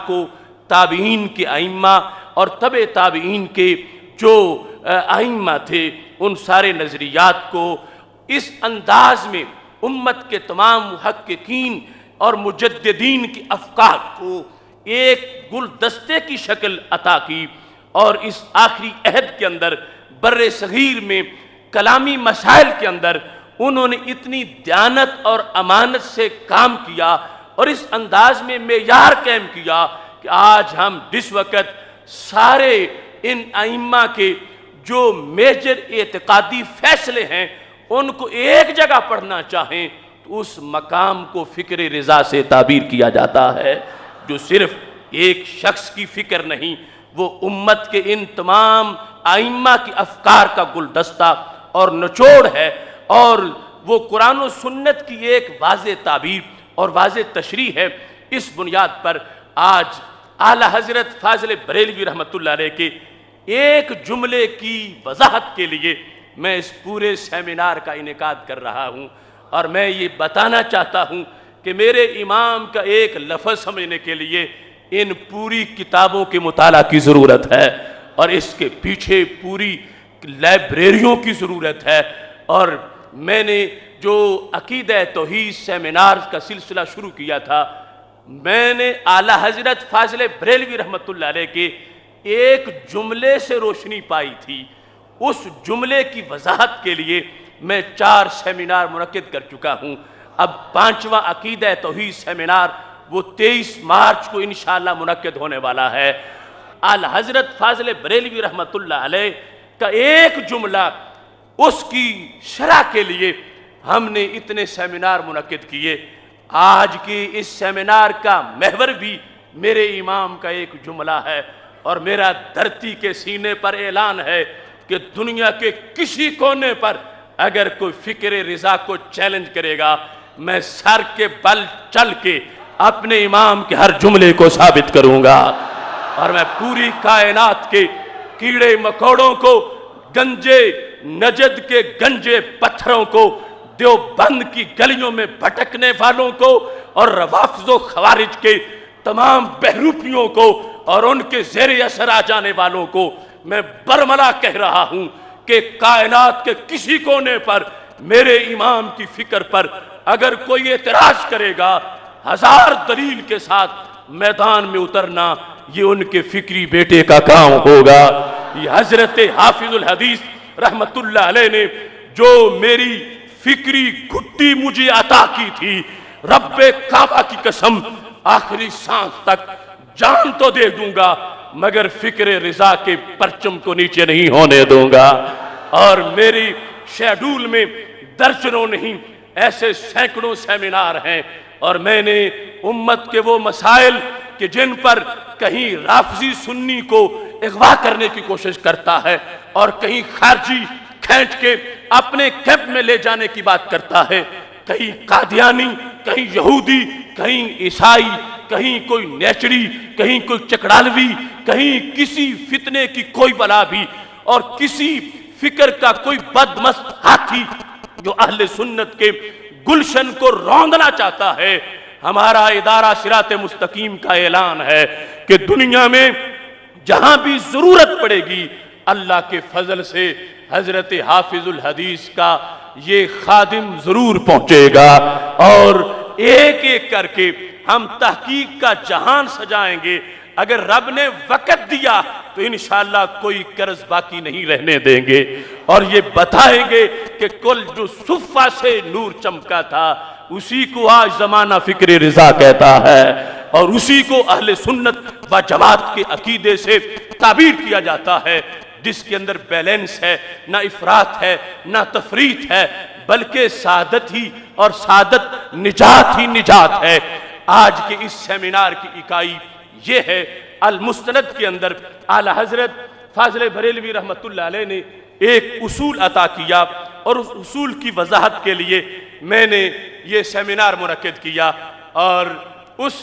کو تابعین کے ائمہ اور تبع تابعین کے جو ائمہ تھے ان سارے نظریات کو اس انداز میں امت کے تمام محققین اور مجددین کے افکار کو ایک گلدستے کی شکل عطا کی، اور اس آخری عہد کے اندر بر صغیر میں کلامی مسائل کے اندر انہوں نے اتنی دیانت اور امانت سے کام کیا اور اس انداز میں معیار قائم کیا کہ آج ہم جس وقت سارے ان ائمہ کے جو میجر اعتقادی فیصلے ہیں ان کو ایک جگہ پڑھنا چاہیں تو اس مقام کو فکر رضا سے تعبیر کیا جاتا ہے، جو صرف ایک شخص کی فکر نہیں، وہ امت کے ان تمام ائمہ کے افکار کا گلدستہ اور نچوڑ ہے، اور وہ قرآن و سنت کی ایک واضح تعبیر اور واضح تشریح ہے۔ اس بنیاد پر آج اعلیٰ حضرت فاضل بریلوی رحمۃ اللہ علیہ کے ایک جملے کی وضاحت کے لیے میں اس پورے سیمینار کا انعقاد کر رہا ہوں، اور میں یہ بتانا چاہتا ہوں کہ میرے امام کا ایک لفظ سمجھنے کے لیے ان پوری کتابوں کے مطالعہ کی ضرورت ہے، اور اس کے پیچھے پوری لائبریریوں کی ضرورت ہے۔ اور میں نے جو عقیدہ توحید سیمینار کا سلسلہ شروع کیا تھا، میں نے اعلیٰ حضرت فاضل بریلوی رحمۃ اللہ علیہ کے ایک جملے سے روشنی پائی تھی۔ اس جملے کی وضاحت کے لیے میں 4 سیمینار منعقد کر چکا ہوں۔ اب 5واں عقیدہ توحید سیمینار وہ 23 مارچ کو انشاءاللہ منعقد ہونے والا ہے۔ اعلیٰ حضرت فاضل بریلوی رحمۃ اللہ علیہ کا ایک جملہ، اس کی شرح کے لیے ہم نے اتنے سیمینار منعقد کیے۔ آج کے اس سیمینار کا محور بھی میرے امام کا ایک جملہ ہے، اور میرا دھرتی کے سینے پر اعلان ہے کہ دنیا کے کسی کونے پر اگر کوئی فکر رضا کو چیلنج کرے گا، میں سر کے بل چل کے اپنے امام کے ہر جملے کو ثابت کروں گا، اور میں پوری کائنات کے کیڑے مکوڑوں کو، گنجے نجد کے گنجے پتھروں کو، دیوبند کی گلیوں میں بھٹکنے والوں کو، اور روافض و خوارج کے تمام بہروپیوں کو اور ان کے زیر اثر آ جانے والوں کو میں برملا کہہ رہا ہوں کہ کائنات کے کسی کونے پر میرے امام کی فکر پر اگر کوئی اعتراض کرے گا، 1000 دلیل کے ساتھ میدان میں اترنا یہ ان کے فکری بیٹے کا کام ہوگا۔ یہ حضرت حافظ الحدیث رحمت اللہ علیہ نے جو میری فکری گھٹی مجھے عطا کی تھی، رب کعبہ کی قسم آخری سانس تک جان تو دے دوں گا مگر فکر رضا کے پرچم کو نیچے نہیں ہونے دوں گا۔ اور میری شیڈول میں درجنوں نہیں ایسے سینکڑوں سیمینار ہیں، اور میں نے امت کے وہ مسائل کہ جن پر کہیں رافضی سنی کو اغوا کرنے کی کوشش کرتا ہے اور کہیں خارجی کھینچ کے اپنے کیمپ میں لے جانے کی بات کرتا ہے، کہیں قادیانی، کہیں یہودی، کہیں عیسائی، کہیں کوئی نیچری، کہیں کوئی چکڑالوی، کہیں کسی فتنے کی کوئی بلا بھی، اور کسی فکر کا کوئی بدمست ہاتھی جو اہل سنت کے گلشن کو روندنا چاہتا ہے۔ ہمارا ادارہ صراط مستقیم کا اعلان ہے کہ دنیا میں جہاں بھی ضرورت پڑے گی اللہ کے فضل سے حضرت حافظ الحدیث کا یہ خادم ضرور پہنچے گا، اور ایک ایک کر کے ہم تحقیق کا جہان سجائیں گے۔ اگر رب نے وقت دیا تو انشاءاللہ کوئی قرض باقی نہیں رہنے دیں گے، اور یہ بتائیں گے کہ کل جو صفہ سے نور چمکا تھا اسی کو آج زمانہ فکر رضا کہتا ہے، اور اسی کو اہل سنت و جماعت کے عقیدے سے تعبیر کیا جاتا ہے، جس کے اندر بیلنس ہے، نہ افراط ہے نہ تفریط ہے، بلکہ سعادت ہی اور سعادت نجات ہی نجات ہے۔ آج کے اس سیمینار کی اکائی یہ ہے، المستند کے اندر اعلیٰ حضرت فاضل بریلوی رحمت اللہ علیہ نے ایک اصول عطا کیا، اور اس اصول کی وضاحت کے لیے میں نے یہ سیمینار منعقد کیا، اور اس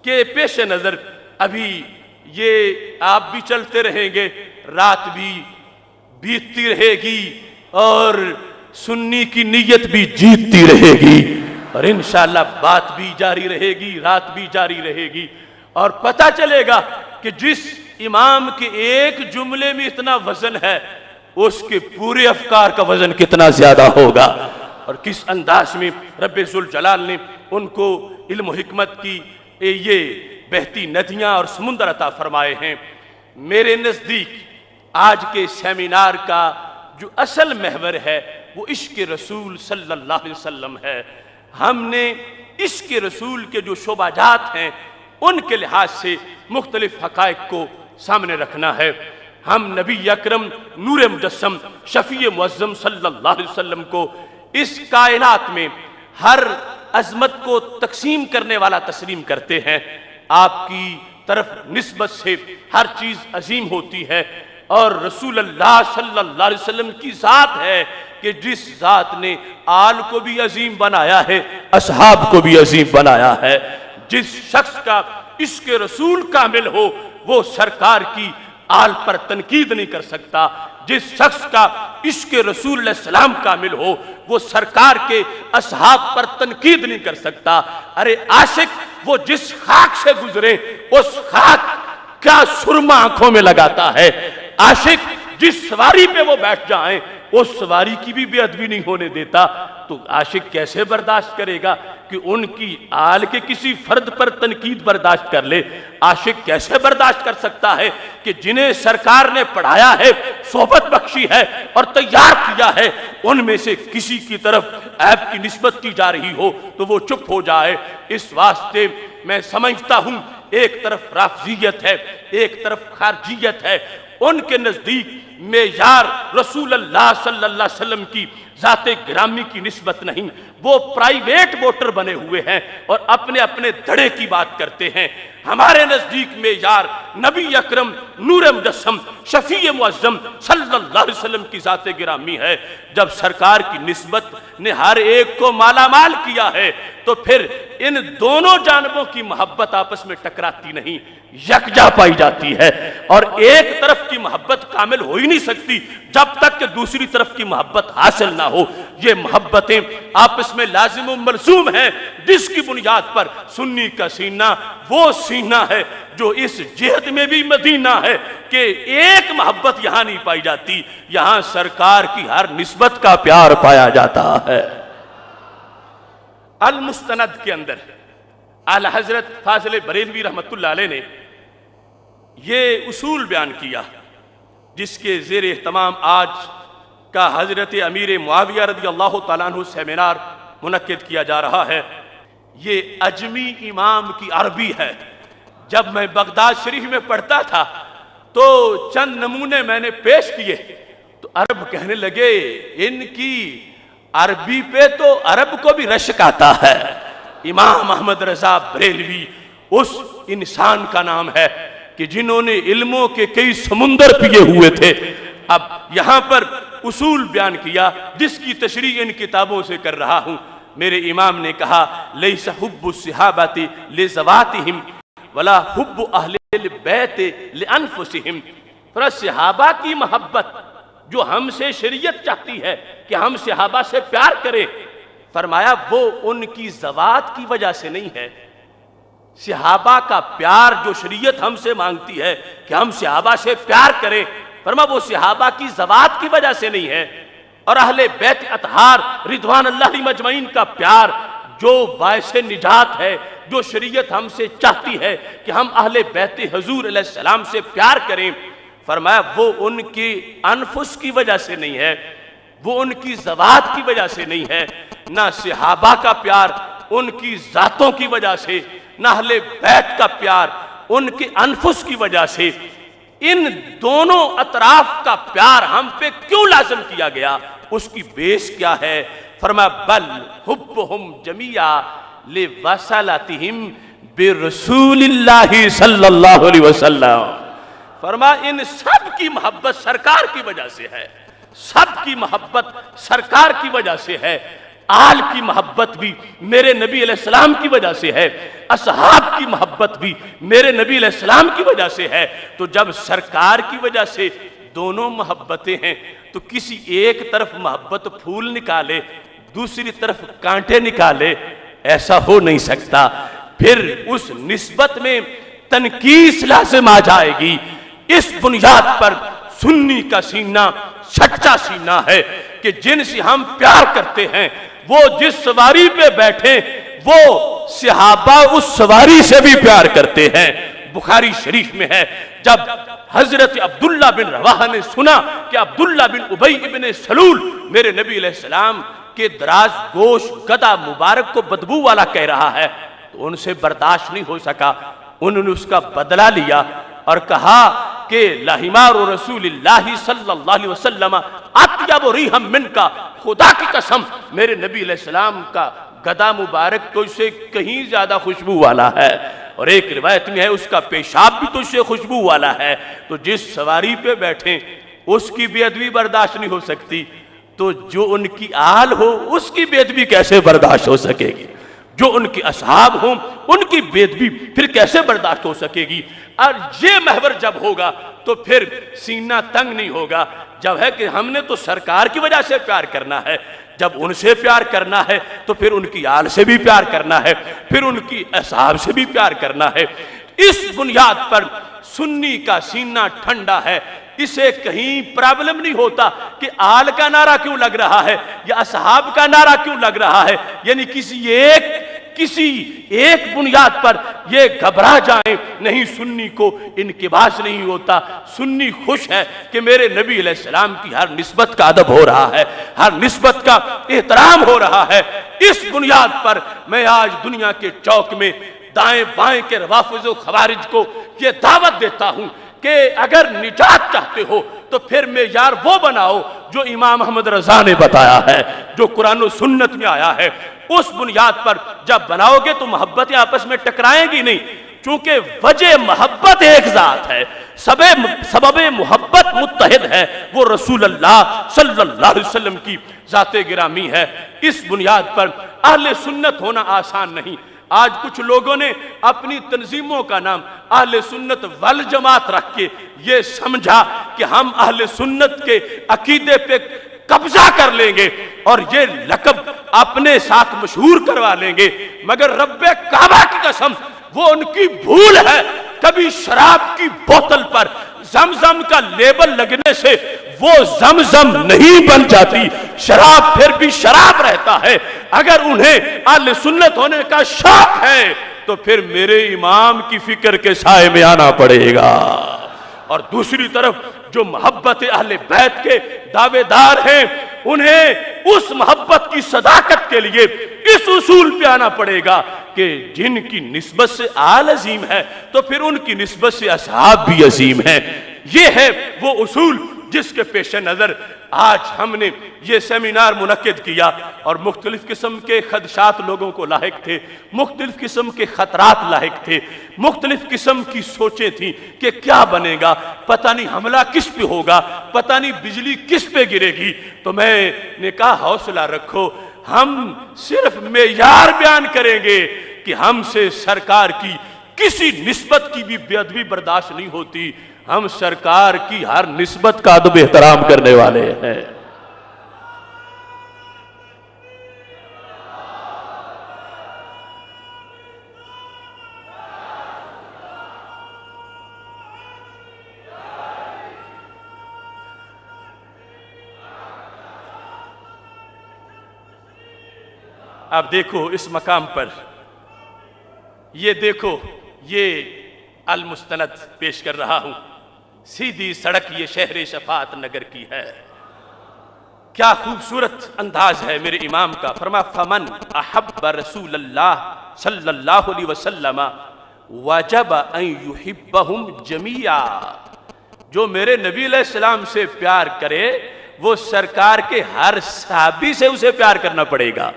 کے پیش نظر ابھی یہ آپ بھی چلتے رہیں گے، رات بھی بیتتی رہے گی اور سنی کی نیت بھی جیتتی رہے گی، اور انشاءاللہ بات بھی جاری رہے گی، رات بھی جاری رہے گی، اور پتہ چلے گا کہ جس امام کے ایک جملے میں اتنا وزن ہے اس کے پورے افکار کا وزن کتنا زیادہ ہوگا، اور کس انداز میں رب ذوالجلال نے ان کو علم و حکمت کی یہ بہتی ندیاں اور سمندر عطا فرمائے ہیں۔ میرے نزدیک آج کے سیمینار کا جو اصل محور ہے وہ عشق رسول صلی اللہ علیہ وسلم ہے۔ ہم نے عشق رسول کے جو شعبہ جات ہیں ان کے لحاظ سے مختلف حقائق کو سامنے رکھنا ہے۔ ہم نبی اکرم نور مجسم شفیع معظم صلی اللہ علیہ وسلم کو اس کائنات میں ہر عظمت کو تقسیم کرنے والا تسلیم کرتے ہیں۔ آپ کی طرف نسبت سے ہر چیز عظیم ہوتی ہے، اور رسول اللہ صلی اللہ علیہ وسلم کی ذات ہے کہ جس ذات نے آل کو بھی عظیم بنایا ہے، اصحاب کو بھی عظیم بنایا ہے۔ جس شخص کا عشق رسول کامل ہو وہ سرکار کی آل پر تنقید نہیں کر سکتا، جس شخص کا عشق رسول علیہ السلام کامل ہو وہ سرکار کے اصحاب پر تنقید نہیں کر سکتا۔ ارے عاشق وہ جس خاک سے گزرے اس خاک کا سرما آنکھوں میں لگاتا ہے، عاشق جس سواری پہ وہ بیٹھ جائیں اس سواری کی بھی بے ادبی نہیں ہونے دیتا۔ تو عاشق کیسے برداشت کرے گا کہ ان کی آل کے کسی فرد پر تنقید برداشت کر لے؟ عاشق کیسے برداشت کر سکتا ہے کہ جنہیں سرکار نے پڑھایا ہے، صحبت بخشی ہے اور تیار کیا ہے، ان میں سے کسی کی طرف عیب کی نسبت کی جا رہی ہو تو وہ چپ ہو جائے؟ اس واسطے میں سمجھتا ہوں ایک طرف رافضیت ہے، ایک طرف خارجیت ہے۔ ان کے نزدیک معیار رسول اللہ صلی اللہ علیہ وسلم کی ذات گرامی کی نسبت نہیں، وہ پرائیویٹ ووٹر بنے ہوئے ہیں اور اپنے اپنے دھڑے کی بات کرتے ہیں۔ ہمارے نزدیک معیار نبی اکرم نور مجسم شفیع معظم صلی اللہ علیہ وسلم کی ذات گرامی ہے۔ جب سرکار کی نسبت نے ہر ایک کو مالا مال کیا ہے تو پھر ان دونوں جانبوں کی محبت آپس میں ٹکراتی نہیں، یکجا پائی جاتی ہے، اور ایک طرف کی محبت کامل ہو ہی نہیں سکتی جب تک کہ دوسری طرف کی محبت حاصل نہ ہو۔ یہ محبتیں آپس میں لازم و ملزوم ہیں، جس کی بنیاد پر سنی کا سینہ وہ سینہ ہے جو اس جہت میں بھی مدینہ ہے کہ ایک محبت یہاں نہیں پائی جاتی، یہاں سرکار کی ہر نسبت کا پیار پایا جاتا ہے۔ المستند کے اندر اعلی حضرت فاضل بریلوی رحمۃ اللہ علیہ نے یہ اصول بیان کیا جس کے زیر اہتمام آج کا حضرت امیر معاویہ رضی اللہ تعالیٰ عنہ سیمینار منعقد کیا جا رہا ہے۔ یہ اجمی امام کی عربی ہے۔ جب میں بغداد شریف میں پڑھتا تھا تو چند نمونے میں نے پیش کیے تو عرب کہنے لگے ان کی عربی پہ تو عرب کو بھی رشک آتا ہے۔ امام احمد رضا بریلوی اس انسان کا نام ہے کہ جنہوں نے علموں کے کئی سمندر پیے ہوئے تھے۔ اب یہاں پر اصول بیان کیا جس کی تشریح ان کتابوں سے کر رہا ہوں۔ میرے امام نے کہا لیس حب الصحابۃ لذواتہم ولا حب اہل البیت لانفسہم۔ صحابہ کی محبت جو ہم سے شریعت چاہتی ہے کہ ہم صحابہ سے پیار کریں، فرمایا وہ ان کی ذوات کی وجہ سے نہیں ہے۔ صحابہ کا پیار جو شریعت ہم سے مانگتی ہے کہ ہم صحابہ سے پیار کریں، فرمایا وہ صحابہ کی ذوات کی وجہ سے نہیں ہے۔ اور اہل بیت اطہار رضوان اللہ علیہم اجمعین کا پیار جو باعث نجات ہے، جو شریعت ہم سے چاہتی ہے کہ ہم اہل بیت حضور علیہ السلام سے پیار کریں، فرمایا وہ ان کی انفس کی وجہ سے نہیں ہے، وہ ان کی ذوات کی وجہ سے نہیں ہے۔ نہ صحابہ کا پیار ان کی ذاتوں کی وجہ سے، نہ اہل بیت کا پیار ان کے انفس کی وجہ سے۔ ان دونوں اطراف کا پیار ہم پہ کیوں لازم کیا گیا، اس کی بیس کیا ہے؟ فرمایا بل حبہم جمیعا لوصلتہم برسول اللہ صلی اللہ علیہ وسلم۔ فرمایا ان سب کی محبت سرکار کی وجہ سے ہے، سب کی محبت سرکار کی وجہ سے ہے۔ آل کی محبت بھی میرے نبی علیہ السلام کی وجہ سے ہے، اصحاب کی محبت بھی میرے نبی علیہ السلام کی وجہ سے ہے۔ تو جب سرکار کی وجہ سے دونوں محبتیں ہیں تو کسی ایک طرف محبت پھول نکالے دوسری طرف کانٹے نکالے، ایسا ہو نہیں سکتا۔ پھر اس نسبت میں تنکیس لازم آ جائے گی۔ اس بنیاد پر سنی کا سینہ سچا سینہ ہے کہ جن سے ہم پیار کرتے ہیں وہ جس سواری پہ بیٹھے وہ صحابہ اس سواری سے بھی پیار کرتے ہیں۔ بخاری شریف میں ہے جب حضرت عبداللہ بن رواحہ نے سنا کہ عبداللہ بن ابی ابن سلول میرے نبی علیہ السلام کے دراز گوش گدا مبارک کو بدبو والا کہہ رہا ہے تو ان سے برداشت نہیں ہو سکا، انہوں نے اس کا بدلہ لیا اور کہا کہ لحمار رسول اللہ صلی اللہ علیہ وسلم اطیب ریحا منکا، خدا کی قسم میرے نبی علیہ السلام کا گدا مبارک تو اس سے کہیں زیادہ خوشبو والا ہے، اور ایک روایت میں ہے اس کا پیشاب بھی تو اس سے خوشبو والا ہے۔ تو جس سواری پہ بیٹھیں اس کی بے ادبی برداشت نہیں ہو سکتی تو جو ان کی آل ہو اس کی بے ادبی کیسے برداشت ہو سکے گی؟ جو ان کے اصحاب ہوں ان کی بے ادبی پھر کیسے برداشت ہو سکے گی؟ اور یہ محور جب ہوگا تو پھر سینہ تنگ نہیں ہوگا۔ جب ہے کہ ہم نے تو سرکار کی وجہ سے پیار کرنا ہے، جب ان سے پیار کرنا ہے تو پھر ان کی آل سے بھی پیار کرنا ہے، پھر ان کی اصحاب سے بھی پیار کرنا ہے۔ اس بنیاد پر سنی کا سینہ ٹھنڈا ہے، اسے کہیں پرابلم نہیں ہوتا کہ آل کا نعرہ کیوں لگ رہا ہے یا اصحاب کا نعرہ کیوں لگ رہا ہے، یعنی کسی ایک بنیاد پر یہ گھبرا جائیں نہیں، سنی کو انکباس نہیں ہوتا۔ سنی خوش ہے کہ میرے نبی علیہ السلام کی ہر نسبت کا ادب ہو رہا ہے، ہر نسبت کا احترام ہو رہا ہے۔ اس بنیاد پر میں آج دنیا کے چوک میں دائیں بائیں کے روافض و خوارج کو یہ دعوت دیتا ہوں کہ اگر نجات چاہتے ہو تو پھر معیار وہ بناؤ جو امام احمد رضا نے بتایا ہے، جو قرآن و سنت میں آیا ہے۔ اس بنیاد پر جب بناؤ گے تو محبتیں آپس میں ٹکرائیں گی نہیں، چونکہ وجہ محبت ایک ذات ہے، سبب محبت متحد ہے، وہ رسول اللہ صلی اللہ علیہ وسلم کی ذات گرامی ہے۔ اس بنیاد پر اہل سنت ہونا آسان نہیں۔ آج کچھ لوگوں نے اپنی تنظیموں کا نام اہل سنت والجماعت رکھ کے یہ سمجھا کہ ہم اہل سنت کے عقیدے پہ قبضہ کر لیں گے اور یہ لقب اپنے ساتھ مشہور کروا لیں گے، مگر رب کعبہ کی قسم وہ ان کی بھول ہے۔ کبھی شراب کی بوتل پر زمزم کا لیبل لگنے سے وہ زمزم نہیں بن جاتی، شراب پھر بھی شراب رہتا ہے۔ اگر انہیں اہل سنت ہونے کا شوق ہے تو پھر میرے امام کی فکر کے سائے میں آنا پڑے گا۔ اور دوسری طرف جو محبت اہل بیت کے دعوے دار ہیں انہیں اس محبت کی صداقت کے لیے اس اصول پہ آنا پڑے گا کہ جن کی نسبت سے آل عظیم ہے تو پھر ان کی نسبت سے اصحاب بھی عظیم ہیں۔ یہ ہے وہ اصول جس کے پیش نظر آج ہم نے یہ سیمینار منعقد کیا، اور مختلف قسم کے خدشات لوگوں کو لاحق تھے، مختلف قسم کے خطرات لاحق تھے، مختلف قسم کی سوچیں تھیں کہ کیا بنے گا، پتہ نہیں حملہ کس پہ ہوگا، پتہ نہیں بجلی کس پہ گرے گی۔ تو میں نے کہا حوصلہ رکھو، ہم صرف معیار بیان کریں گے کہ ہم سے سرکار کی کسی نسبت کی بھی بے ادبی برداشت نہیں ہوتی، ہم سرکار کی ہر نسبت کا ادب احترام کرنے والے ہیں۔ اب دیکھو اس مقام پر، یہ دیکھو یہ المستند پیش کر رہا ہوں، سیدھی سڑک یہ شہر شفاعت نگر کی ہے۔ کیا خوبصورت انداز ہے میرے امام کا۔ فرما فمن احب رسول اللہ صلی اللہ علیہ وسلم وجب ان یحبہم جمیعا، جو میرے نبی علیہ السلام سے پیار کرے وہ سرکار کے ہر صحابی سے اسے پیار کرنا پڑے گا۔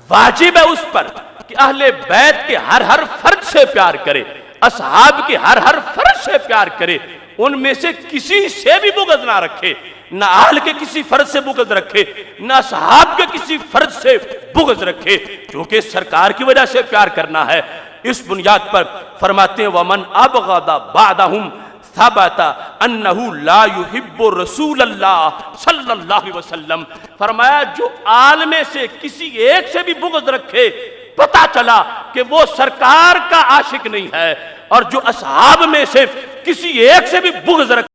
واجب ہے اس پر کہ اہل بیت کے ہر فرد سے پیار کرے، اصحاب کے ہر فرد سے پیار کرے، ان میں سے کسی سے بھی بغض نہ رکھے، نہ آل کے کسی فرد سے بغض رکھے، نہ اصحاب کے کسی فرد سے بغض رکھے، چونکہ سرکار کی وجہ سے پیار کرنا ہے۔ اس بنیاد پر فرماتے ہیں وَمَنْ أَبْغَضَ بَعْدَهُمْ ثَبَتَ أَنَّهُ لَا يُحِبُّ رَسُولَ اللَّهِ صلی اللہ علیہ وسلم، فرمایا جو آل میں سے کسی ایک سے بھی بغض رکھے پتہ چلا کہ وہ سرکار کا عاشق نہیں ہے، اور جو اصحاب میں سے کسی ایک سے بھی بغض رکھتا